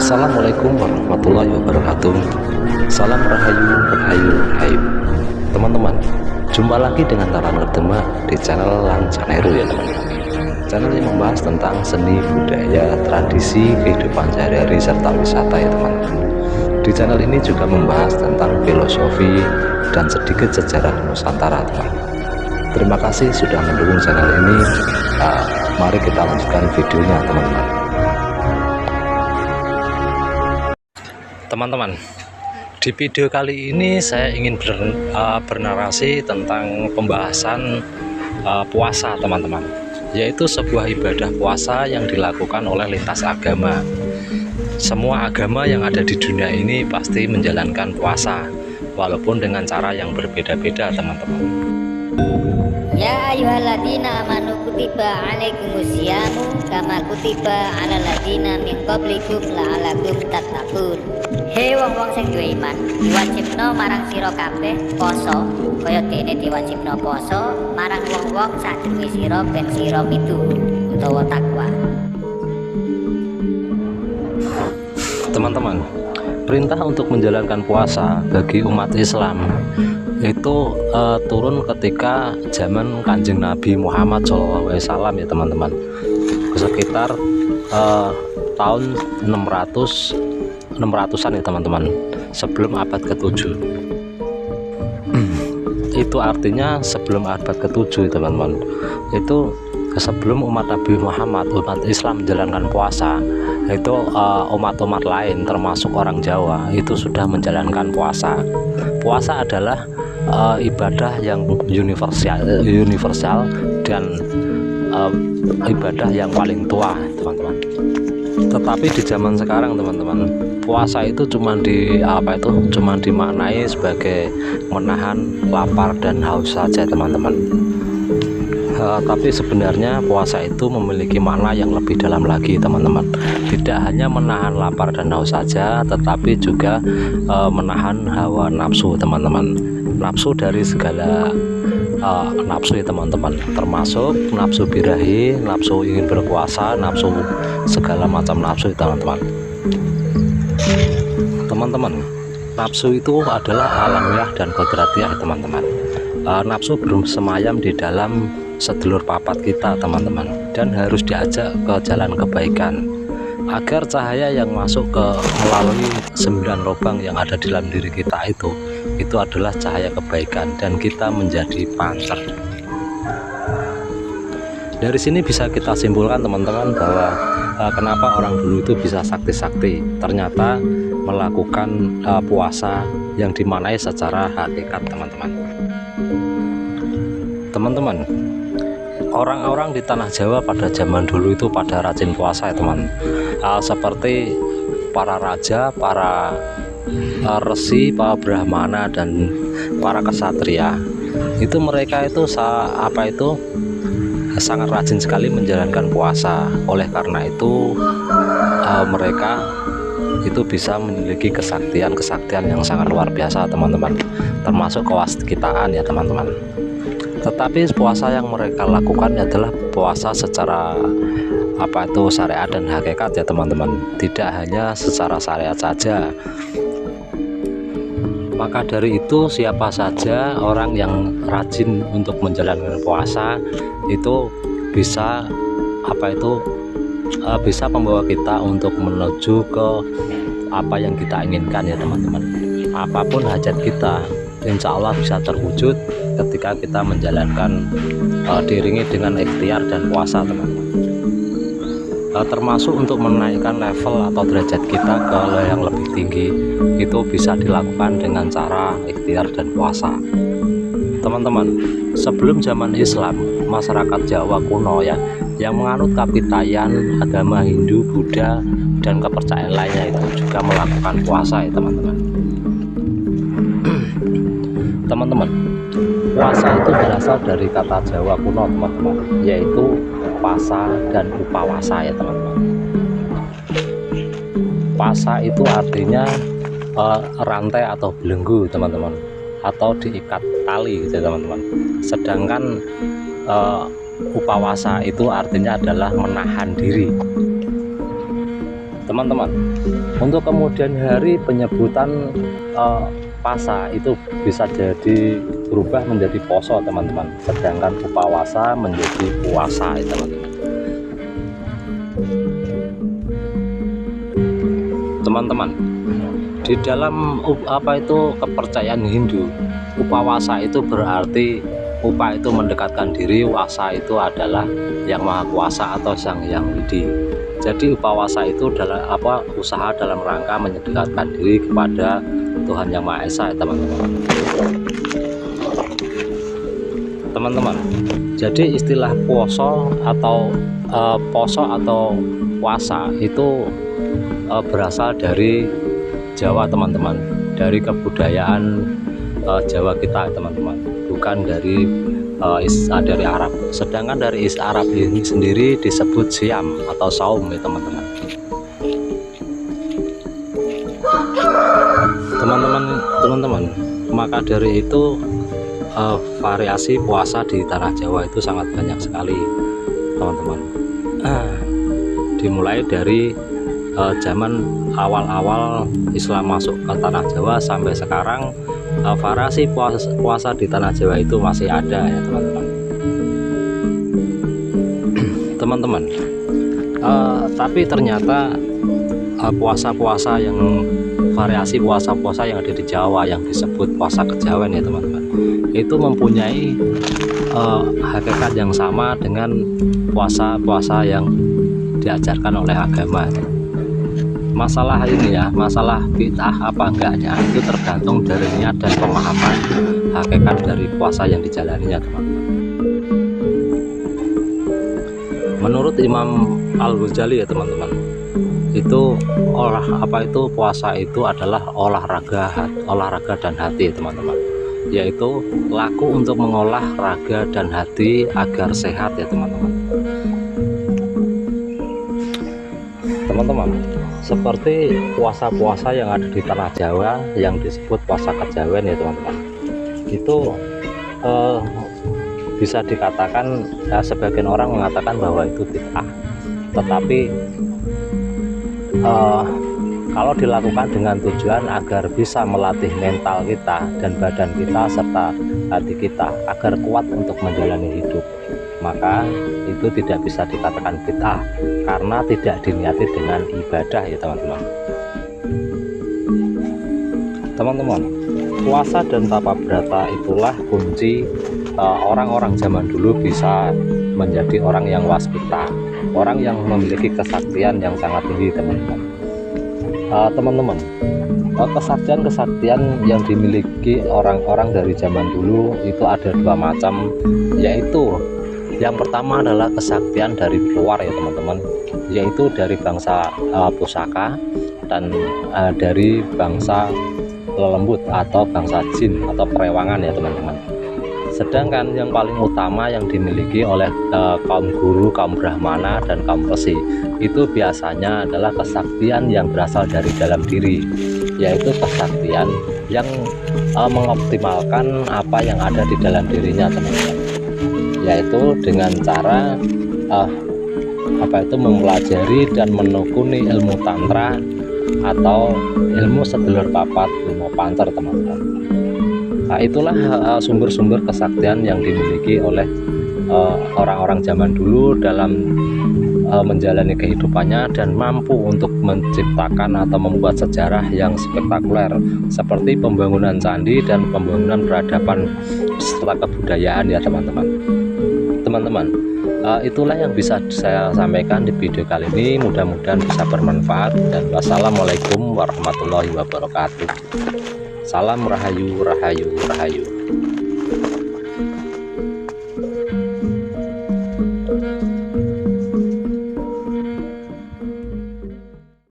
Assalamualaikum warahmatullahi wabarakatuh. Salam rahayu. Teman-teman, jumpa lagi dengan Laran Ngerdemak di channel Lancaneru ya teman-teman. Channel yang membahas tentang seni, budaya, tradisi, kehidupan sehari-hari serta wisata ya teman-teman. Di channel ini juga membahas tentang filosofi dan sedikit sejarah Nusantara teman-teman. Terima kasih sudah mendukung channel ini. Mari kita lanjutkan videonya teman-teman. Teman-teman, di video kali ini saya ingin bernarasi tentang pembahasan puasa teman-teman, yaitu sebuah ibadah puasa yang dilakukan oleh lintas agama. Semua agama yang ada di dunia ini pasti menjalankan puasa, walaupun dengan cara yang berbeda-beda teman-teman. Ya ayyuhalladzina amanu kutiba alaikumusyamu kama kutiba alal ladzina min qablikum la'allakum tattaqun. Hei wong-wong sing duwe iman, diwajibno marang sira kabeh poso kaya dene diwajibno poso marang wong-wong sadurunge sira ben sira mitu utawa takwa. Teman-teman, perintah untuk menjalankan puasa bagi umat Islam itu turun ketika zaman Kanjeng Nabi Muhammad SAW ya teman-teman, sekitar tahun 600-an ya teman-teman, sebelum abad ke-7. Itu artinya sebelum abad ke-7 teman-teman, itu sebelum umat Nabi Muhammad, umat Islam menjalankan puasa, itu umat-umat lain termasuk orang Jawa itu sudah menjalankan puasa. Puasa adalah ibadah yang universal dan ibadah yang paling tua teman-teman. Tetapi di zaman sekarang teman-teman, puasa itu cuma dimaknai sebagai menahan lapar dan haus saja teman-teman. Tapi sebenarnya puasa itu memiliki makna yang lebih dalam lagi teman-teman. Tidak hanya menahan lapar dan haus saja, tetapi juga menahan hawa nafsu teman-teman. Nafsu dari segala nafsu ya teman-teman, termasuk nafsu birahi, nafsu ingin berkuasa, nafsu segala macam nafsu ya teman-teman. Teman-teman, nafsu itu adalah alamiah dan kodratiah teman-teman. Nafsu bersemayam di dalam sedulur papat kita teman-teman, dan harus diajak ke jalan kebaikan agar cahaya yang masuk melalui 9 lubang yang ada di dalam diri kita itu adalah cahaya kebaikan, dan kita menjadi pancer. Dari sini bisa kita simpulkan teman-teman bahwa kenapa orang dulu itu bisa sakti-sakti, ternyata melakukan puasa yang dimaknai secara hakikat teman-teman. Teman-teman, orang-orang di tanah Jawa pada zaman dulu itu pada rajin puasa ya teman, seperti para raja, para resi, para brahmana dan para kesatria. Itu mereka itu sangat rajin sekali menjalankan puasa. Oleh karena itu mereka itu bisa memiliki kesaktian yang sangat luar biasa teman-teman, termasuk kewaskitaan ya teman-teman. Tetapi puasa yang mereka lakukan adalah puasa secara syariat dan hakikat ya teman-teman, tidak hanya secara syariat saja. Maka dari itu siapa saja orang yang rajin untuk menjalankan puasa itu bisa bisa membawa kita untuk menuju ke apa yang kita inginkan ya teman-teman. Apapun hajat kita, insya Allah bisa terwujud ketika kita menjalankan diiringi dengan ikhtiar dan puasa teman-teman. Termasuk untuk menaikkan level atau derajat kita ke yang lebih tinggi, itu bisa dilakukan dengan cara ikhtiar dan puasa. Teman-teman, sebelum zaman Islam, masyarakat Jawa kuno ya, yang menganut kapitayan, agama Hindu, Buddha, dan kepercayaan lainnya itu juga melakukan puasa ya teman-teman. Teman-teman, puasa itu berasal dari kata Jawa kuno teman-teman, yaitu pasa dan upawasa ya teman-teman. Pasa itu artinya rantai atau belenggu teman-teman, atau diikat tali gitu teman-teman. Sedangkan upawasa itu artinya adalah menahan diri. teman-teman. Untuk kemudian hari penyebutan pasa itu bisa jadi berubah menjadi poso teman-teman, sedangkan upawasa menjadi puasa ya teman-teman. Teman-teman, di dalam kepercayaan Hindu, upawasa itu berarti upa itu mendekatkan diri, wasa itu adalah yang maha kuasa atau sang yang widi. Jadi upawasa itu adalah usaha dalam rangka mendekatkan diri kepada Tuhan Yang Maha Esa ya teman-teman. Teman-teman, jadi istilah poso atau puasa itu berasal dari Jawa teman-teman, dari kebudayaan Jawa kita teman-teman, bukan dari Arab. Sedangkan dari Arab ini sendiri disebut siam atau saum ya teman-teman. Teman-teman, maka dari itu variasi puasa di tanah Jawa itu sangat banyak sekali teman-teman. Dimulai dari zaman awal-awal Islam masuk ke tanah Jawa sampai sekarang, variasi puasa di tanah Jawa itu masih ada ya teman-teman. Teman-teman, tapi ternyata puasa-puasa yang variasi puasa-puasa yang ada di Jawa yang disebut puasa kejawen ya teman-teman, itu mempunyai hakikat yang sama dengan puasa-puasa yang diajarkan oleh agama. Masalah ini ya, masalah bid'ah apa enggaknya itu tergantung dari niat dan pemahaman hakikat dari puasa yang dijalaninya teman-teman. Menurut Imam Al-Ghazali ya teman-teman, itu puasa itu adalah olahraga dan hati teman-teman, yaitu laku untuk mengolah raga dan hati agar sehat ya teman-teman. Teman-teman, seperti puasa-puasa yang ada di tanah Jawa yang disebut puasa kejawen ya teman-teman, itu bisa dikatakan sebagian orang mengatakan bahwa itu bid'ah, tetapi kalau dilakukan dengan tujuan agar bisa melatih mental kita dan badan kita serta hati kita agar kuat untuk menjalani hidup, maka itu tidak bisa dikatakan bid'ah karena tidak diniati dengan ibadah ya teman-teman. Teman-teman, puasa dan tapa brata itulah kunci orang-orang zaman dulu bisa menjadi orang yang wasbita, orang yang memiliki kesaktian yang sangat tinggi teman-teman. Teman-teman, kesaktian yang dimiliki orang-orang dari zaman dulu itu ada dua macam, yaitu yang pertama adalah kesaktian dari luar ya teman-teman, yaitu dari bangsa pusaka dan dari bangsa lelembut atau bangsa jin atau perewangan ya teman-teman. Sedangkan yang paling utama yang dimiliki oleh kaum guru, kaum brahmana dan kaum resi itu biasanya adalah kesaktian yang berasal dari dalam diri, yaitu kesaktian yang mengoptimalkan apa yang ada di dalam dirinya teman-teman, yaitu dengan cara mempelajari dan menekuni ilmu tantra atau ilmu sedulur papat, ilmu pancer teman-teman. Nah, itulah sumber-sumber kesaktian yang dimiliki oleh orang-orang zaman dulu dalam menjalani kehidupannya dan mampu untuk menciptakan atau membuat sejarah yang spektakuler seperti pembangunan candi dan pembangunan peradaban serta kebudayaan ya teman-teman. Itulah yang bisa saya sampaikan di video kali ini, mudah-mudahan bisa bermanfaat, dan wassalamualaikum warahmatullahi wabarakatuh. Salam rahayu, rahayu, rahayu.